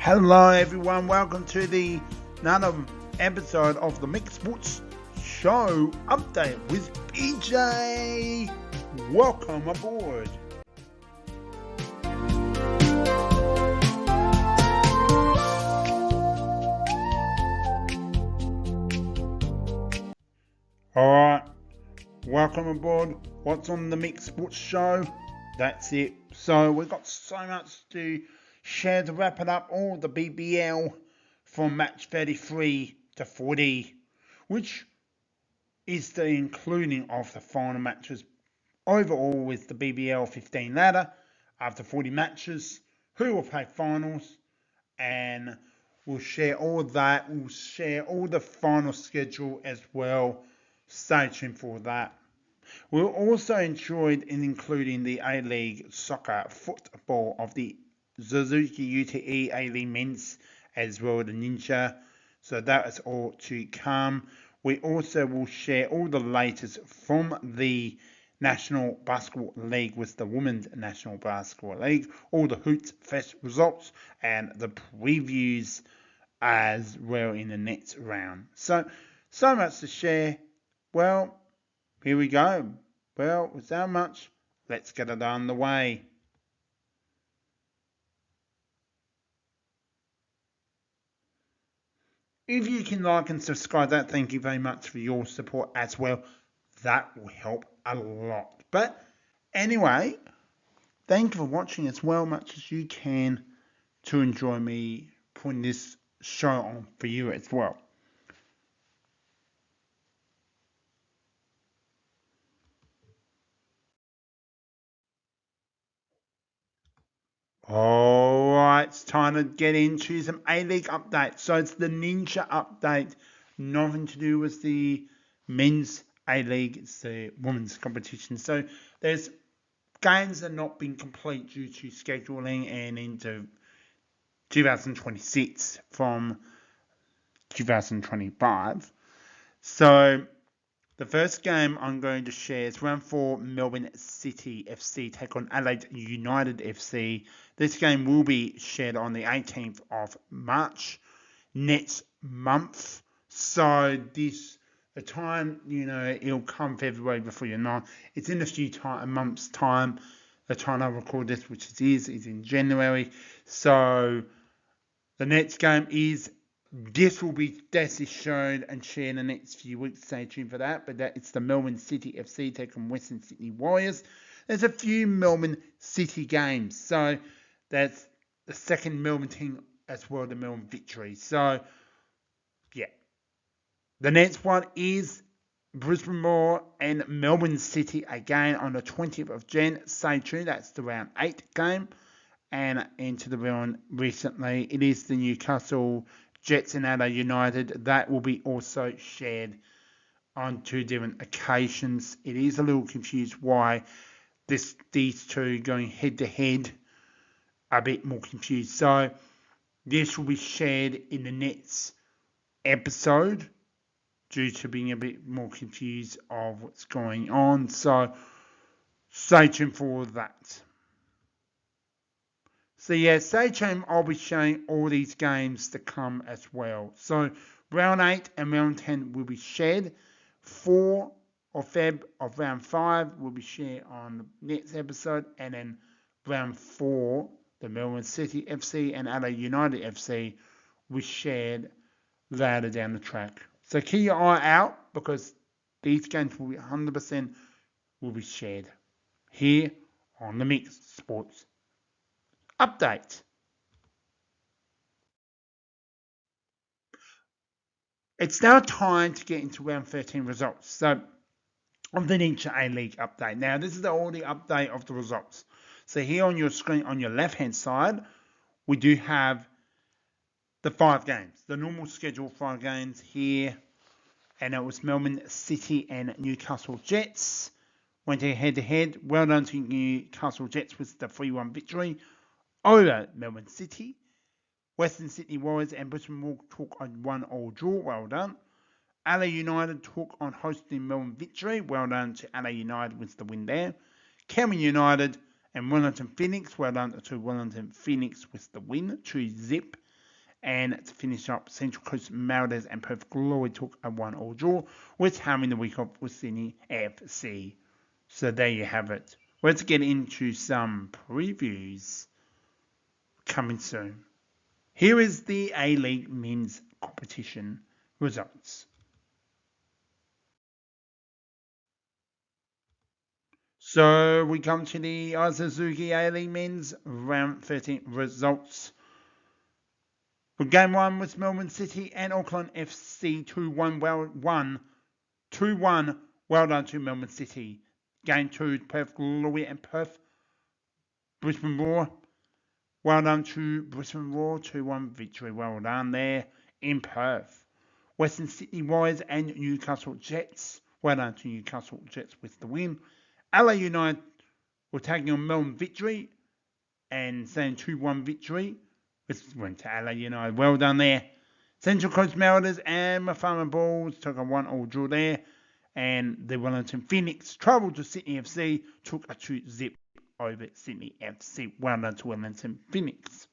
Hello everyone, welcome to another episode of the Mixed Sports Show update with BJ. Welcome aboard. Alright, welcome aboard. What's on the Mixed Sports Show? That's it. So we've got so much to share to wrap it up. All the BBL from match 33 to 40, which is the including of the final matches overall with the BBL 15 ladder after 40 matches, who will play finals, and we'll share all of that. We'll share all the final schedule as well. Stay tuned for that. We'll also enjoyed in including the A-League soccer football of the Suzuki UTE A-League men's as well as the Ninja. So that is all to come. We also will share all the latest from the National Basketball League with the Women's National Basketball League, all the Hoopsfest results and the previews as well in the next round. So much to share. Well, here we go. Well, without much, let's get it on the way. If you can like and subscribe, that thank you very much for your support as well. That will help a lot. But anyway, thank you for watching as well, much as you can, to enjoy me putting this show on for you as well. Alright, it's time to get into some A-League updates. So it's the Ninja update. Nothing to do with the men's A-League, it's the women's competition. So there's games that have not been complete due to scheduling and into 2026 from 2025. So the first game I'm going to share is round 4, Melbourne City FC take on Adelaide United FC. This game will be shared on the 18th of March next month. So the time, it'll come February before you know. It's in a month's time. The time I record this, which it is in January. So the next game is, this will be shown and shared in the next few weeks. Stay tuned for that. But it's the Melbourne City FC taking Western Sydney Warriors. There's a few Melbourne City games. So that's the second Melbourne team as well, the Melbourne Victory. So, yeah. The next one is Brisbane Roar and Melbourne City again on the 20th of Jan. Stay tuned. That's the round 8 game. And into the round recently, it is the Newcastle Jets and Adelaide United. That will be also shared on 2 different occasions. It is a little confused why these two going head to head, a bit more confused. So this will be shared in the next episode due to being a bit more confused of what's going on. So stay tuned for that. So yeah, stay tuned. I'll be showing all these games to come as well. So round 8 and round 10 will be shared. 4 of Feb of round 5 will be shared on the next episode. And then round 4, the Melbourne City FC and Adelaide United FC will be shared later down the track. So keep your eye out because these games will be 100% will be shared here on the Mixed Sports Update. It's now time to get into round 13 results. So of the Ninja A-League update. Now this is all the update of the results. So here on your screen on your left hand side, we do have the 5 games. The normal schedule 5 games here. And it was Melbourne City and Newcastle Jets. Went head to head. Well done to Newcastle Jets with the 3-1 victory over Melbourne City. Western Sydney Warriors and Brisbane Roar took on 1-1 draw. Well done. LA United took on hosting Melbourne Victory. Well done to LA United with the win there. Cameron United and Wellington Phoenix. Well done to Wellington Phoenix with the win. 2-0. And to finish up, Central Coast Mariners and Perth Glory took a 1-1 draw, with having the week off with Sydney FC. So there you have it. Let's get into some previews coming soon. Here is the A-League men's competition results. So we come to the Suzuki A-League men's round 13 results. For game 1 was Melbourne City and Auckland FC 2-1. 2-1. Well done to Melbourne City. Game 2, Perth Glory and Perth Brisbane Roar. Well done to Brisbane Roar. 2-1 victory. Well done there in Perth. Western Sydney Warriors and Newcastle Jets. Well done to Newcastle Jets with the win. LA United were taking on Melbourne Victory and saying 2-1 victory. This went to LA United. Well done there. Central Coast Mariners and Mafama Bulls took a 1-1 draw there. And the Wellington Phoenix travelled to Sydney FC, took a 2-0 over Sydney FC. Well done to Wellington Phoenix.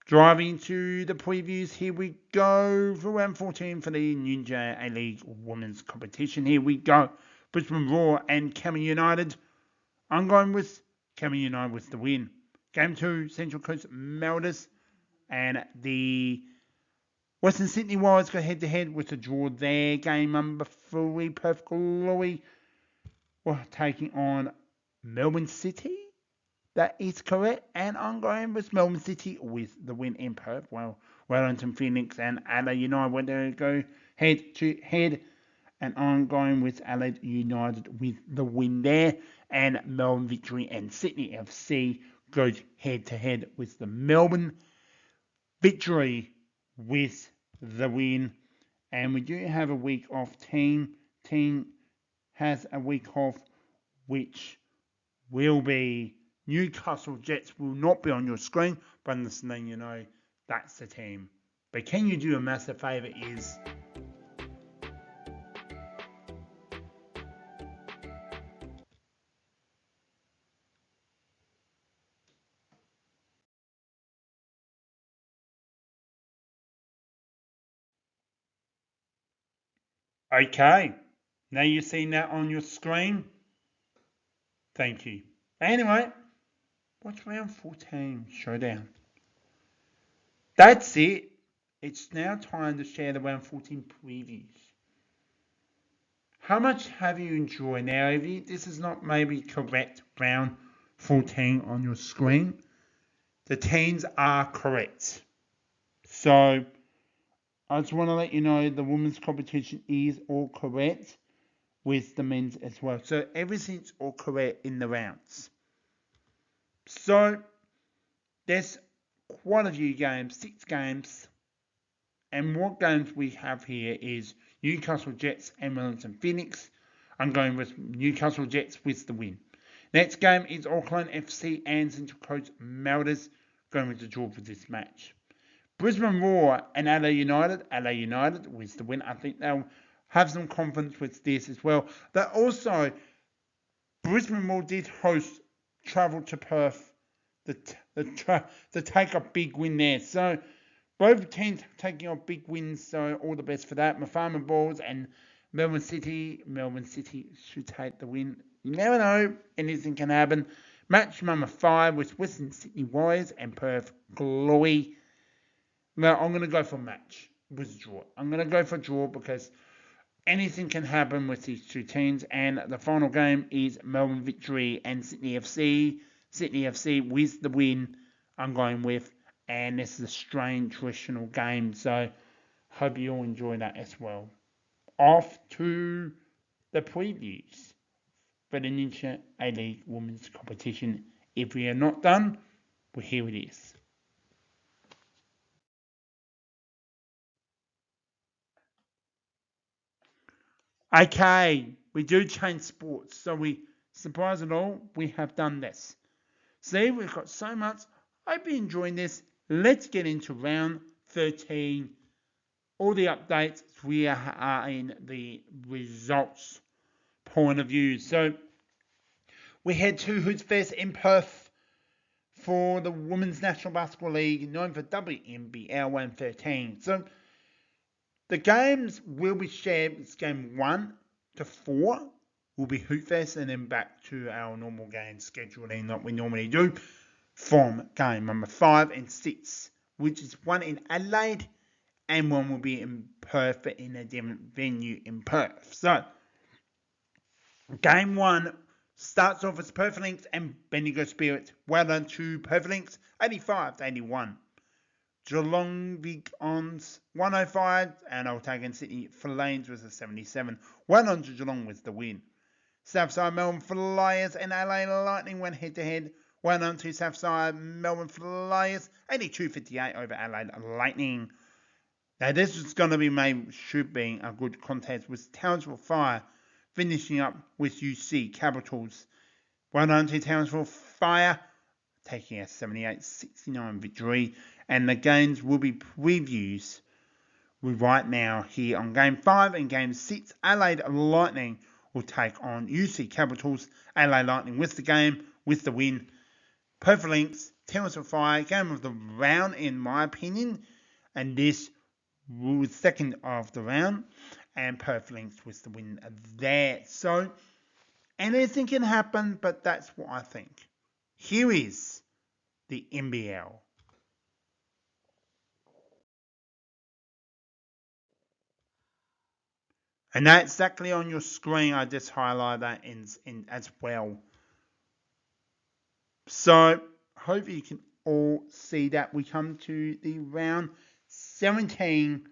Driving to the previews, here we go for round 14 for the Ninja A-League Women's Competition. Here we go. Brisbane Roar and Cameron United. I'm going with Cameron United with the win. Game 2, Central Coast Mariners and the Western Sydney Warriors go head-to-head with a draw there. Game number 3, Perth Glory were taking on Melbourne City. That is correct. And I'm going with Melbourne City with the win in Perth. Well, Wellington Phoenix and Adelaide United went to go head-to-head. And I'm going with Adelaide United with the win there. And Melbourne Victory and Sydney FC goes head-to-head with the Melbourne Victory with the win. And we do have a week off team. Team has a week off, which will be Newcastle Jets. Will not be on your screen, but I'm just letting you know that's the team. But can you do a massive favour is okay. Now you're seeing that on your screen. Thank you. Anyway, what's round 14 showdown? That's it. It's now time to share the round 14 previews. How much have you enjoyed? Now, if this is not maybe correct round 14 on your screen, the teams are correct. So, I just want to let you know the women's competition is all correct with the men's as well. So, everything's all correct in the rounds. So, there's quite a few games, 6 games. And what games we have here is Newcastle Jets and Wellington Phoenix. I'm going with Newcastle Jets with the win. Next game is Auckland FC and Central Coast Mariners. Going with the draw for this match. Brisbane Roar and LA United. LA United with the win. I think they'll have some confidence with this as well. But also, Brisbane Roar did travel to Perth to take a big win there. So, both teams taking off big wins, so all the best for that. Mafama Bulls and Melbourne City. Melbourne City should take the win. You never know, anything can happen. Match number 5 was Western Sydney Warriors and Perth Glory. Well, I'm going to go for match with a draw. I'm going to go for draw because anything can happen with these two teams. And the final game is Melbourne Victory and Sydney FC. Sydney FC with the win. I'm going with. And this is a strange traditional game, so hope you all enjoy that as well. Off to the previews for the Ninja A-League Women's Competition. If we are not done, well, here it is. Okay, we do change sports, so we, surprise at all, we have done this. See, we've got so much. Hope you're enjoying this. Let's get into round 13. All the updates we are in the results point of view. So we head to Hoopsfest in Perth for the Women's National Basketball League, known for WNBL 113. So the games will be shared. It's game 1 to 4 will be Hoopsfest, and then back to our normal game scheduling that we normally do from game number 5 and 6, which is one in Adelaide and one will be in Perth, but in a different venue in Perth. So game 1 starts off as Perth Lynx and Bendigo Spirit. Well done to Perth Lynx, 85-81. Geelong Vigons 105, and Otago Sydney Flames was a 77. Well done to Geelong with the win. Southside Melbourne Flyers and LA Lightning went head to head. Well done to Southside Melbourne Flyers, 82-58 over Adelaide Lightning. Now this is going to be should be a good contest with Townsville Fire finishing up with UC Capitals. Well done to Townsville Fire, taking a 78-69 victory. And the games will be previews right now here on Game 5 and Game 6. Adelaide Lightning will take on UC Capitals. Adelaide Lightning with the game, with the win. Perth Lynx, Townsville Fire, game of the round in my opinion. And this was second of the round. And Perth Lynx with the win there. So anything can happen, but that's what I think. Here is the NBL. And that's exactly on your screen. I just highlight that in as well. So hopefully you can all see that. We come to the round 17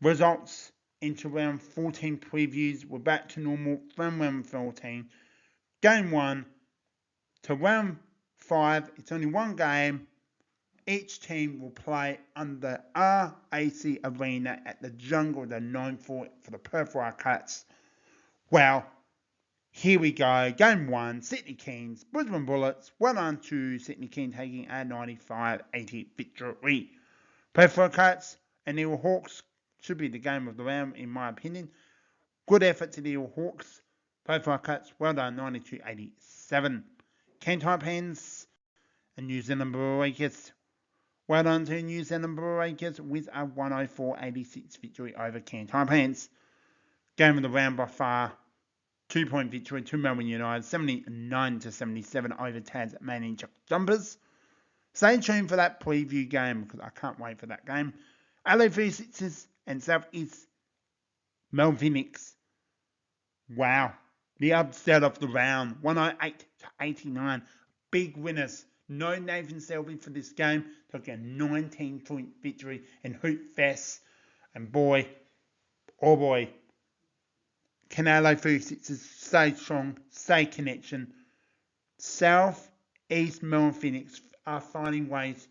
results into round 14 previews. We're back to normal from round 14. Game 1 to round 5. It's only one game. Each team will play under RAC Arena at the Jungle, the 9-4 for the Perth Wildcats. Well, here we go. Game 1, Sydney Kings, Brisbane Bullets. Well done to Sydney Kings taking a 95-80 victory. Perth Wildcats and Eel Hawks should be the game of the round in my opinion. Good effort to the Eel Hawks. Perth Wildcats, well done, 92-87. Cairns Taipans and New Zealand Breakers. Well done to New Zealand Breakers with a 104-86 victory over Cairns Taipans. Game of the round by far. 2-point victory to Melbourne United, 79-77 over Tasmanian Jumpers. Stay tuned for that preview game because I can't wait for that game. LA 36ers and South East Melbourne Phoenix. Wow. The upset of the round, 108-89. Big winners. No Nathan Selby for this game. Took a 19-point victory in Hoopsfest. And boy, oh boy, can LA 36ers stay strong, stay connection. South East Melbourne Phoenix are finding ways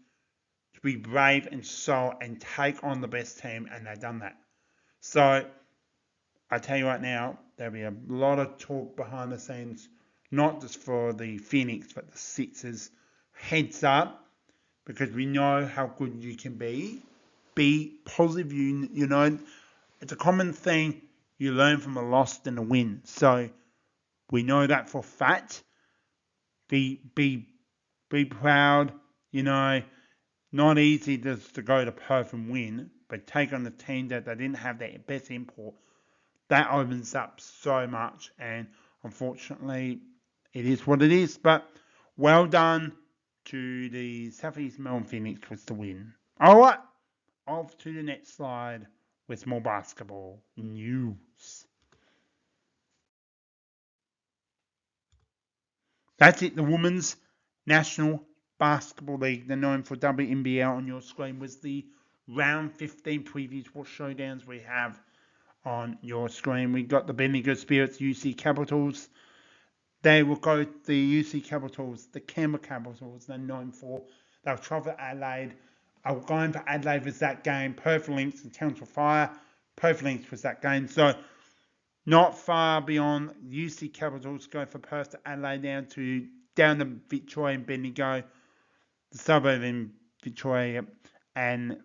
to be brave and soul and take on the best team, and they've done that. So, I tell you right now, there'll be a lot of talk behind the scenes, not just for the Phoenix, but the Sixers. Heads up, because we know how good you can be. Be positive, you know. It's a common thing. You learn from a loss than a win. So, we know that for a fact. Be proud, you know. Not easy just to go to Perth and win, but take on the team that they didn't have their best import. That opens up so much, and unfortunately, it is what it is. But well done to the Southeast Melbourne Phoenix with the win. Alright, off to the next slide with more basketball news. That's it, the Women's National Basketball League, they're known for WNBL on your screen, was the round 15 previews. What showdowns we have on your screen. We got the Bendigo Spirits, UC Capitals. They will go the UC Capitals, the Canberra Capitals, they're known for. They'll travel Adelaide. I'm going for Adelaide with that game. Perth Lynx and Townsville Fire. Perth Lynx was that game. So, not far beyond UC Capitals go for Perth to Adelaide down to Victoria and Bendigo, the suburb in Victoria, and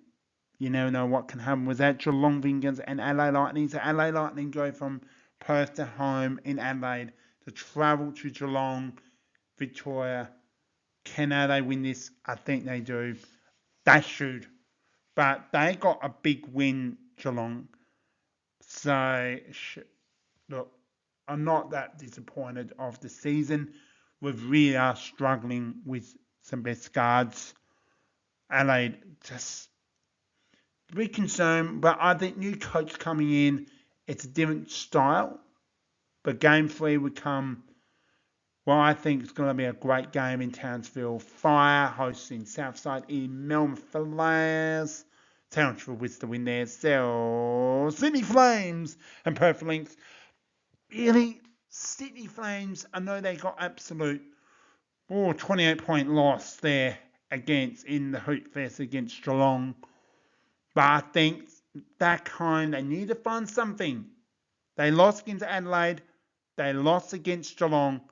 you never know what can happen with that. Geelong Vigons and LA Lightning. So LA Lightning go from Perth to home in Adelaide to travel to Geelong, Victoria. Can they win this? I think they do. They should. But they got a big win, Geelong. So, look, I'm not that disappointed of the season. We really are struggling with some best guards. Adelaide just a bit concerned, but I think new coach coming in, it's a different style. But game 3 would come. Well, I think it's going to be a great game in Townsville. Fire hosting Southside in Melbourne Flares. Townsville with the win there. So, Sydney Flames and Perth Lynx. Really, Sydney Flames, I know they got absolute 28-point loss there in the Hoopsfest against Geelong. But I think that they need to find something. They lost against Adelaide. They lost against Geelong.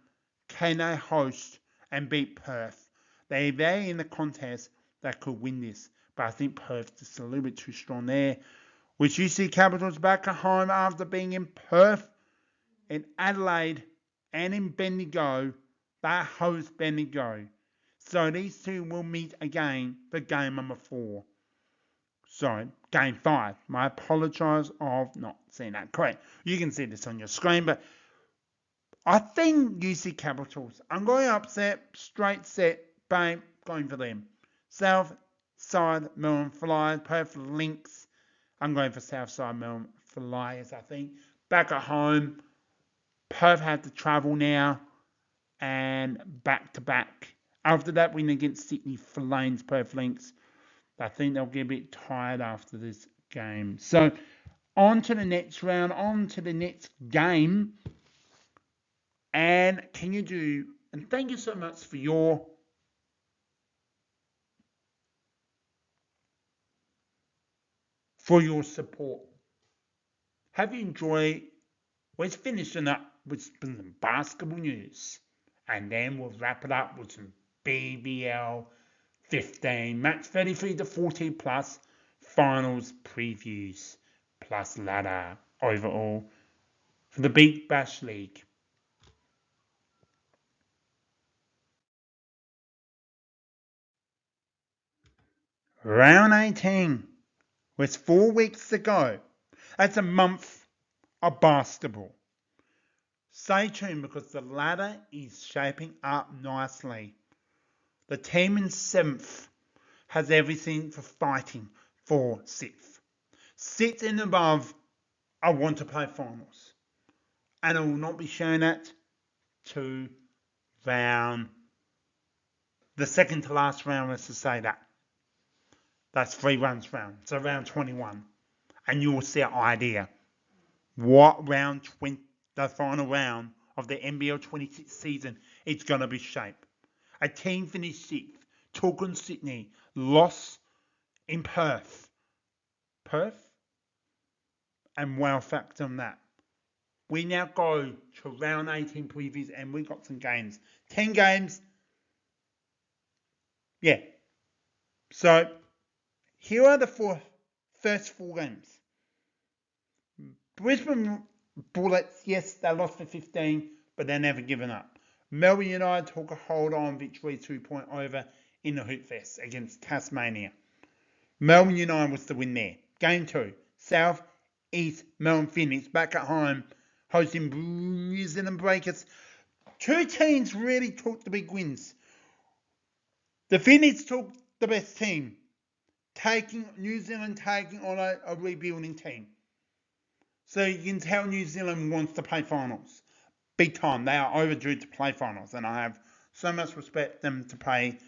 Can they host and beat Perth? They're in the contest that could win this. But I think Perth's just a little bit too strong there. With UC Capitals back at home after being in Perth, in Adelaide, and in Bendigo, they host Bendigo. So these two will meet again for game number 4. Sorry, game 5. I apologise of not seeing that correct. You can see this on your screen, but I think UC Capitals. I'm going upset, straight set, bang, going for them. South Side Melbourne Flyers, Perth Lynx. I'm going for South Side Melbourne Flyers, I think. Back at home, Perth had to travel now, and back to back. After that win against Sydney Flames, Perth Lynx, I think they'll get a bit tired after this game. So, on to the next round, on to the next game. And thank you so much for your support. Have you enjoyed? Let's finish it up with some basketball news. And then we'll wrap it up with some BBL 15, match 33 to 40 plus finals previews plus ladder overall for the Big Bash League. Round 18 with 4 weeks to go. That's a month of basketball. Stay tuned because the ladder is shaping up nicely. The team in 7th has everything for fighting for 6th. 6th and above, I want to play finals. And I will not be showing that to the second to last round, let's just say that. That's 3 rounds round. So round 21. And you will see an idea what the final round of the NBL 26 season is going to be shaped. A team finished 6th, took on Sydney, lost in Perth. And well factor on that. We now go to round 18 previews and we got some games. 10 games. Yeah. So, here are the first 4 games. Brisbane Bullets, yes, they lost for 15, but they're never given up. Melbourne United took a hold-on victory 2-point over in the Hoopsfest against Tasmania. Melbourne United was the win there. Game 2, South East Melbourne Phoenix back at home, hosting New Zealand Breakers. 2 teams really took the big wins. The Phoenix took the best team, New Zealand taking on a rebuilding team. So you can tell New Zealand wants to play finals. Big time. They are overdue to play finals. And I have so much respect for them to play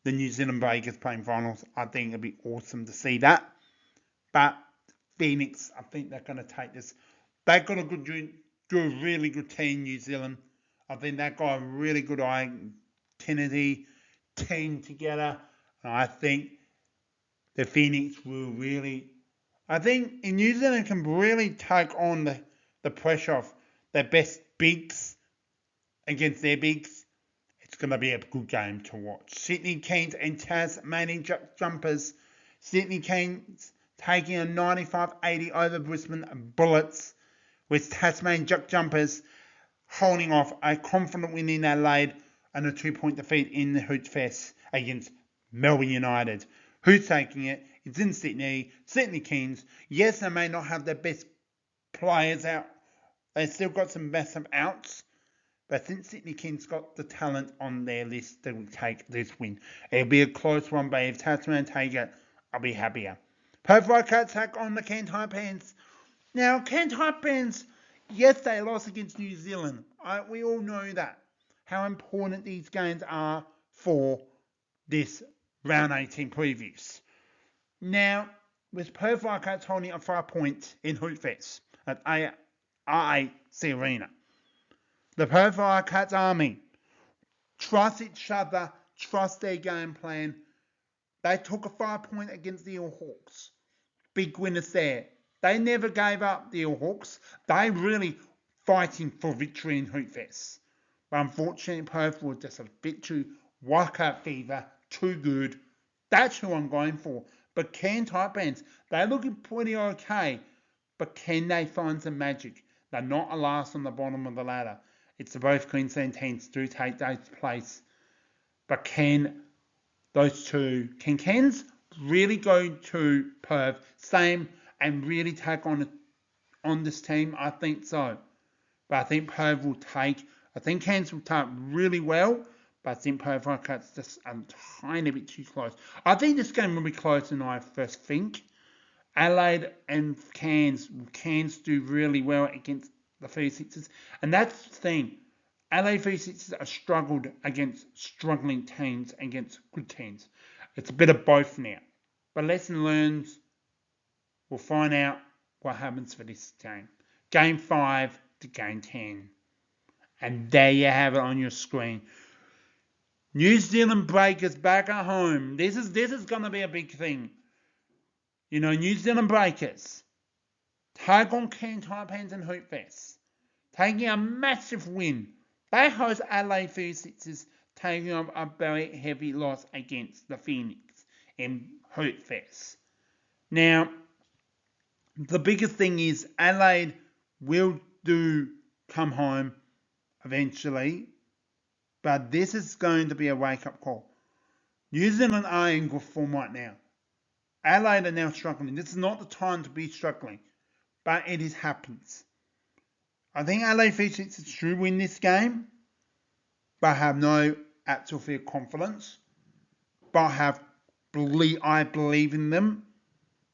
the New Zealand Breakers playing finals. I think it'd be awesome to see that. But Phoenix, I think they're going to take this. They've got a really good team, New Zealand. I think they've got a really good identity, team together. And I think the Phoenix will really... I think New Zealand can really take on the pressure of their best bigs against their bigs. It's going to be a good game to watch. Sydney Kings and Tasmanian Jumpers. Sydney Kings taking a 95-80 over Brisbane Bullets with Tasmanian Jumpers holding off a confident win in Adelaide and a 2-point defeat in the Hoopsfest against Melbourne United. Who's taking it? It's in Sydney. Sydney Kings. Yes, they may not have their best players out. They've still got some massive outs. But since Sydney Kings got the talent on their list to take this win, it'll be a close one, but if Tasman take it, I'll be happier. Perth Wildcats take on the Cairns Taipans. Now, Cairns Taipans, yes, they lost against New Zealand. We all know that. How important these games are for this round 18 previews. Now, with Perth Wildcats holding a 5 points in Hoopsfest at RAC Arena, the Perth Wildcats Army trust each other, trust their game plan. They took a 5-point against the Eel Hawks. Big winners there. They never gave up, the Eel Hawks. They really fighting for victory in Hoopsfest. But unfortunately, Perth was just a bit too Wildcat fever, too good. That's who I'm going for. But Cairns Taipans, they're looking pretty okay. But can they find some magic? They're not a last on the bottom of the ladder. It's both Queensland teams do take those place. But can Cairns really go to Perth, same, and really take on this team? I think so. But I think Perth will take, I think Cairns will take really well, but I think Perth Wildcats just a tiny bit too close. I think this game will be closer than I first think. Adelaide and Cairns do really well against the 36ers. And that's the thing. Adelaide 36ers have struggled against struggling teams, against good teams. It's a bit of both now. But lesson learned, we'll find out what happens for this game. Game 5 to Game 10. And there you have it on your screen. New Zealand Breakers back at home. This is going to be a big thing. You know, New Zealand Breakers take on Cairns Taipans and Hoopsfest, taking a massive win. They host Adelaide 36ers, taking on a very heavy loss against the Phoenix in Hoopsfest. Now, the biggest thing is Adelaide will come home eventually, but this is going to be a wake-up call. New Zealand are in good form right now. Adelaide are now struggling. This is not the time to be struggling, but it happens. I think Adelaide 36ers should win this game, but I have no actual fear confidence. But I believe in them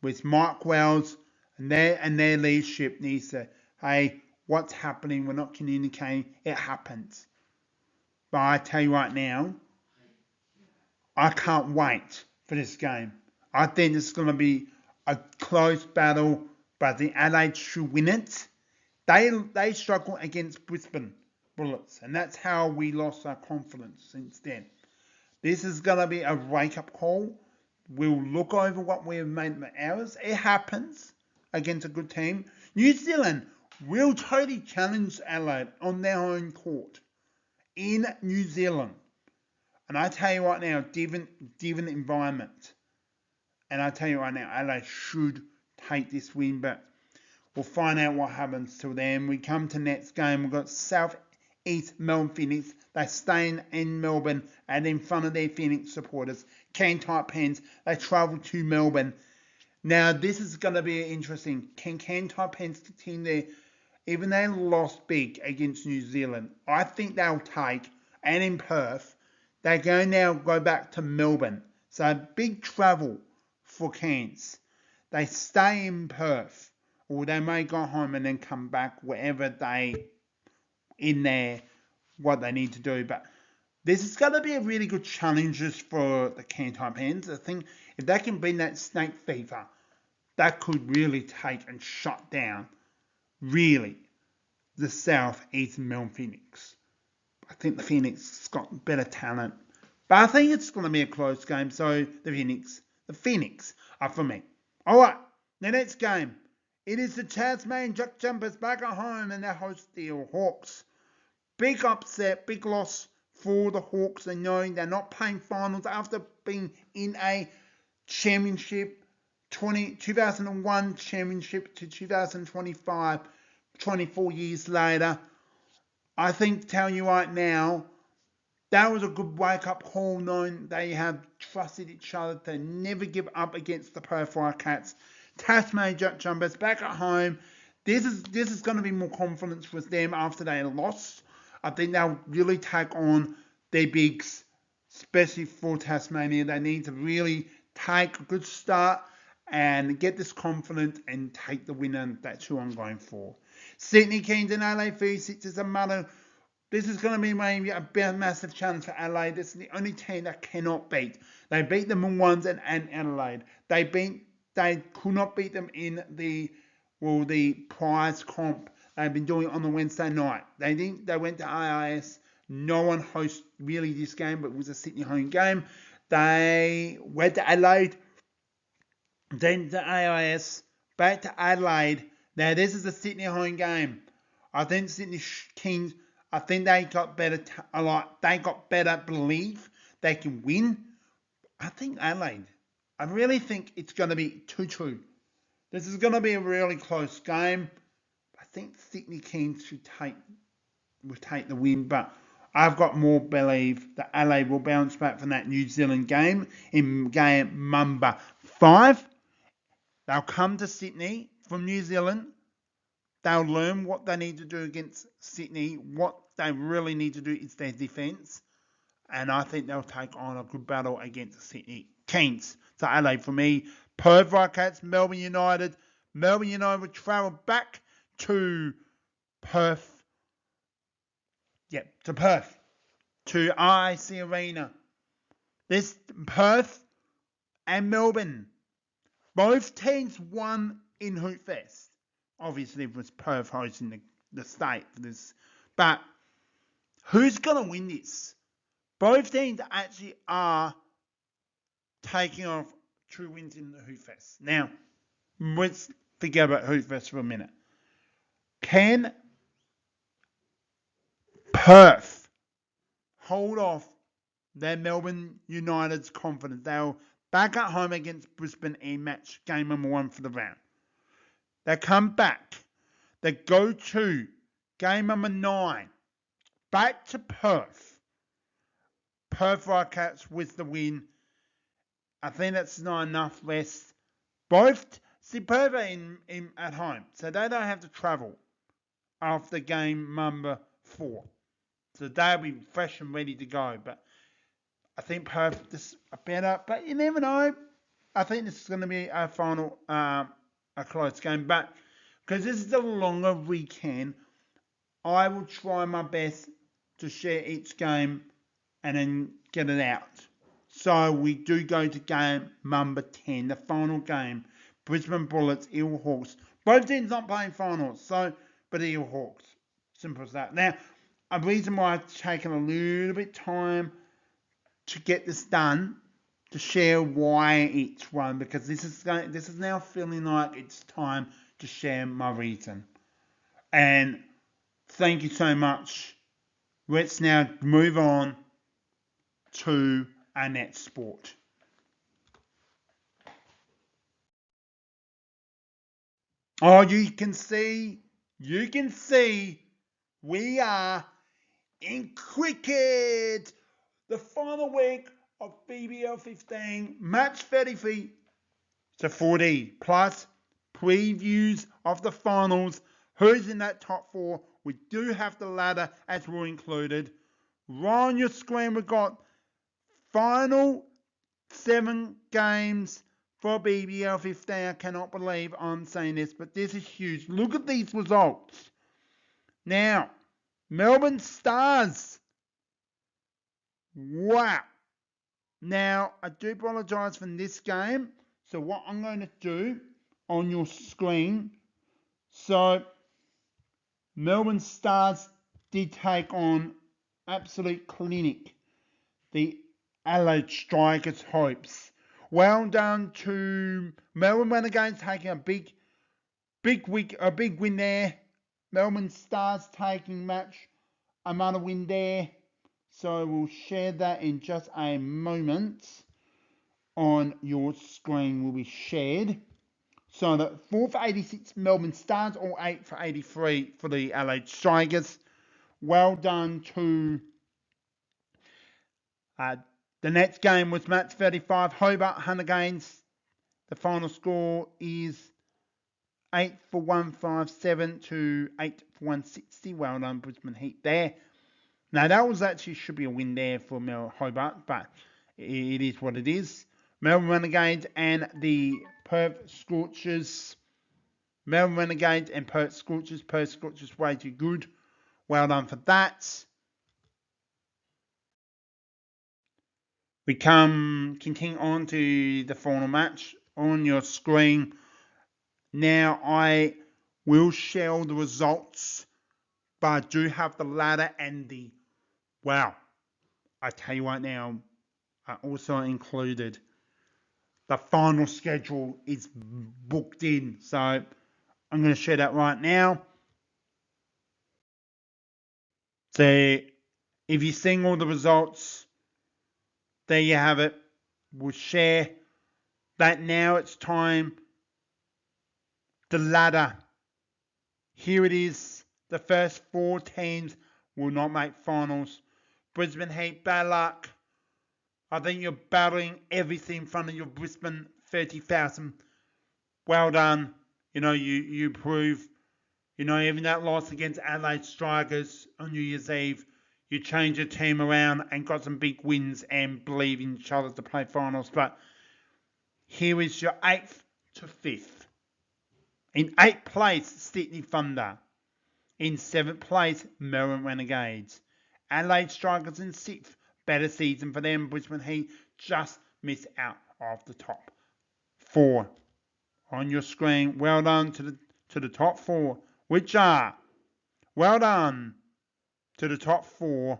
with Mark Wells and their leadership needs to, hey, what's happening? We're not communicating. It happens. But I tell you right now, I can't wait for this game. I think it's going to be a close battle, but I think Adelaide should win it. They struggle against Brisbane Bullets, and that's how we lost our confidence since then. This is going to be a wake-up call. We'll look over what we have made the errors. It happens against a good team. New Zealand will totally challenge Adelaide on their own court in New Zealand. And I tell you right now, different environment. And I tell you right now, Adelaide should take this win, but we'll find out what happens till then. We come to next game. We've got South East Melbourne Phoenix. They're staying in Melbourne and in front of their Phoenix supporters. Cairns Taipans, they travel to Melbourne. Now, this is going to be interesting. Can Cairns Taipans continue there? Even they lost big against New Zealand, I think they'll take, and in Perth, they're going to now go back to Melbourne. So big travel for Cairns. They stay in Perth, or they may go home and then come back wherever they in there what they need to do. But this is going to be a really good challenge for the Cairns Taipans. I think if they can beat that snake fever, that could really take and shut down really the South East Melbourne Phoenix. I think the Phoenix has got better talent. But I think it's going to be a close game. So the Phoenix are for me. Alright, the next game. It is the Tasman Jack Jumpers back at home and they host the Hawks. Big upset, big loss for the Hawks. They know they're not playing finals after being in a championship, 2001 championship to 2025, 24 years later. I think, tell you right now, that was a good wake-up call, knowing they have trusted each other to never give up against the Perth Wildcats. Tasmania Jumpers back at home. This is going to be more confidence with them after they lost. I think they'll really take on their bigs, especially for Tasmania. They need to really take a good start and get this confidence and take the win, and that's who I'm going for. Sydney Kings and LA 36 is a matter. This is going to be maybe a massive challenge for Adelaide. This is the only team that cannot beat. They beat them in ones and Adelaide. They could not beat them in the prize comp they've been doing on the Wednesday night. They went to AIS. No one hosted really this game, but it was a Sydney home game. They went to Adelaide, then to AIS, back to Adelaide. Now this is a Sydney home game. I think Sydney Kings. I think they got better. They got better belief they can win. I think Adelaide. I really think it's going to be 2-2. This is going to be a really close game. I think Sydney Kings will take the win, but I've got more belief that Adelaide will bounce back from that New Zealand game in game number 5. They'll come to Sydney from New Zealand. They'll learn what they need to do against Sydney. What they really need to do is their defence. And I think they'll take on a good battle against Sydney Kings. So Adelaide for me. Perth Wildcats, Melbourne United. Melbourne United will travel back to Perth. To Perth. To IC Arena. This Perth and Melbourne. Both teams won in Hoopsfest. Obviously, it was Perth hosting the state for this. But who's going to win this? Both teams actually are taking off true wins in the Hoopsfest. Now, let's forget about Hoopsfest for a minute. Can Perth hold off their Melbourne United's confidence? They'll back at home against Brisbane in match game number 1 for the round. They come back. They go to game number 9. Back to Perth. Perth Wildcats with the win. I think that's not enough rest. Perth are at home, so they don't have to travel after game number 4. So they'll be fresh and ready to go. But I think Perth is better, but you never know. I think this is going to be a final, a close game. But because this is a longer weekend, I will try my best to share each game and then get it out. So we do go to game number 10, the final game. Brisbane Bullets, Eel Hawks. Both teams not playing finals, but Eel Hawks. Simple as that. Now, a reason why it's taken a little bit time to get this done, to share why each one, because this is now feeling like it's time to share my reason. And thank you so much. Let's now move on to our next sport. Oh, you can see, we are in cricket. The final week of BBL 15, match 33 to 40, plus previews of the finals. Who's in that top 4? We do have the ladder as we're included. Right on your screen, we've got final 7 games for BBL 15. I cannot believe I'm saying this, but this is huge. Look at these results. Now, Melbourne Stars. Wow. Now, I do apologise for this game. So what I'm going to do on your screen. So, Melbourne Stars did take on absolute clinic the Adelaide Strikers' hopes. Well done to Melbourne Renegades taking a big win there. Melbourne Stars taking another win there. So we'll share that in just a moment. On your screen will be shared. So the 4 for 86 Melbourne Stars, or 8 for 83 for the Adelaide Strikers. well done to the next game was match 35, Hobart Hunter Games. The final score is 8 for 157 to 8 for 160. Well done, Brisbane Heat there. Now, that was actually should be a win there for Hobart, but it is what it is. Melbourne Renegades and the Perth Scorchers. Melbourne Renegades and Perth Scorchers. Perth Scorchers way too good. Well done for that. We continue on to the final match on your screen. Now, I will share all the results, but I do have the ladder and I tell you right now, I also included the final schedule is booked in. So I'm going to share that right now. So if you're seeing all the results, there you have it. We'll share that now. It's time. The ladder. Here it is. The first 4 teams will not make finals. Brisbane Heat, bad luck. I think you're battling everything in front of your Brisbane 30,000. Well done. You prove, even that loss against Adelaide Strikers on New Year's Eve, you changed your team around and got some big wins and believe in each other to play finals. But here is your 8th to 5th. In 8th place, Sydney Thunder. In 7th place, Melbourne Renegades. Adelaide Strikers in 6th. Better season for them. Brisbane Heat just missed out of the top 4. On your screen, well done to the top 4, which are, well done to the top 4.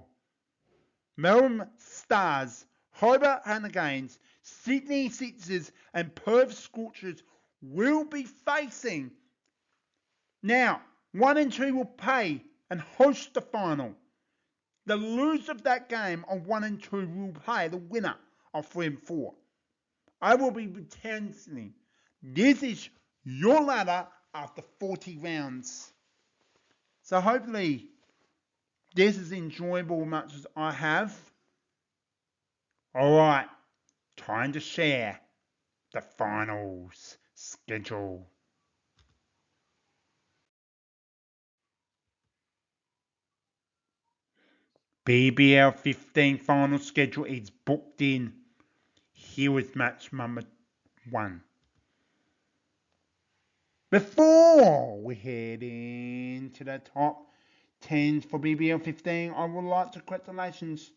Melbourne Stars, Hobart Renegades, Sydney Sixers and Perth Scorchers will be facing. Now, 1 and 2 will play and host the final. The loser of that game on 1 and 2 will play the winner of 3 and 4. I will be pretending this is your ladder after 40 rounds. So hopefully this is enjoyable as much as I have. Alright, time to share the finals schedule. BBL 15 final schedule is booked in. Here is match number 1. Before we head into the top 10s for BBL 15, I would like to congratulations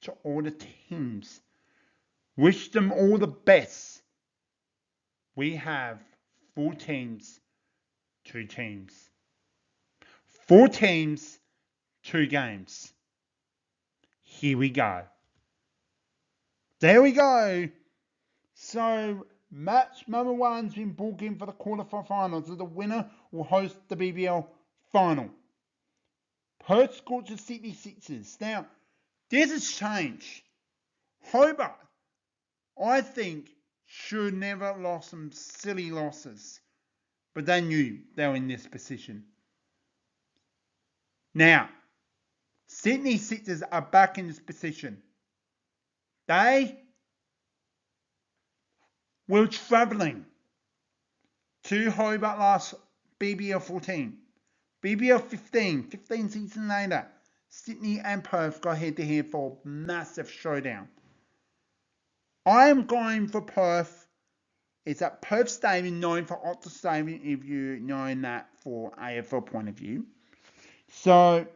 to all the teams. Wish them all the best. We have 4 teams, 2 teams. 4 teams, 2 games. Here we go. There we go. So, match number 1's been booked in for the quarterfinals. So the winner will host the BBL final. Perth Scorchers Sydney Sixers. Now, this has changed. Hobart, I think, should never have lost some silly losses. But they knew they were in this position. Now, Sydney Sixers are back in this position. They were travelling to Hobart last BBL 14. BBL 15 seasons later, Sydney and Perth go head-to-head for a massive showdown. I am going for Perth. It's at Perth Stadium, known for Otter Stadium, if you know that for AFL point of view. So,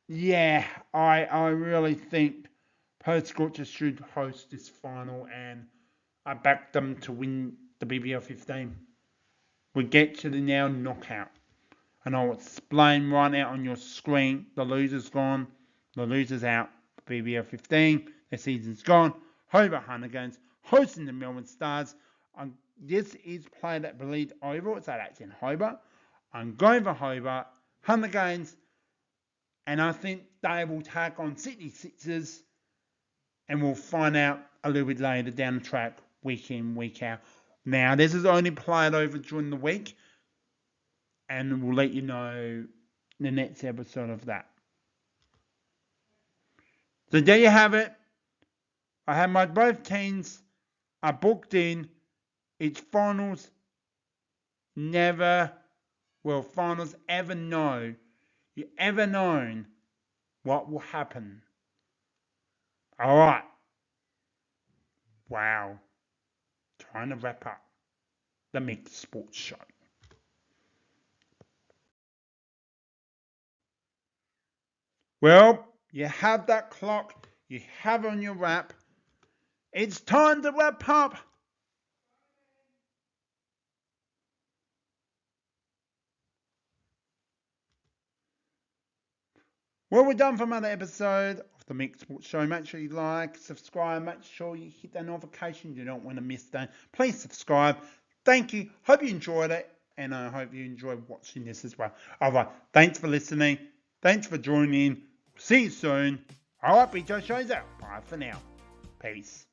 yeah, I really think Perth Scorchers should host this final, and I back them to win the BBL 15. We get to the now knockout, and I'll explain right now on your screen. The loser's gone, the loser's out. BBL 15, their season's gone. Hobart Hunter Games hosting the Melbourne Stars. This is played at Belize Oval, so that's in Hobart. I'm going for Hobart Hunter Games, and I think they will take on Sydney Sixers, and we'll find out a little bit later down the track, week in, week out. Now, this is only played over during the week. and we'll let you know the next episode of that. So there you have it. I have my both teams are booked in. It's finals. Finals ever know. You ever known what will happen? All right. Wow. Trying to wrap up the Mixed Sports Show. Well, you have that clock. You have on your wrap. It's time to wrap up. Well, we're done for another episode of the Mixed Sports Show. Make sure you like, subscribe, make sure you hit that notification. You don't want to miss that. Please subscribe. Thank you. Hope you enjoyed it, and I hope you enjoyed watching this as well. All right. Thanks for listening. Thanks for joining. See you soon. All right, BJ Show's out. Bye for now. Peace.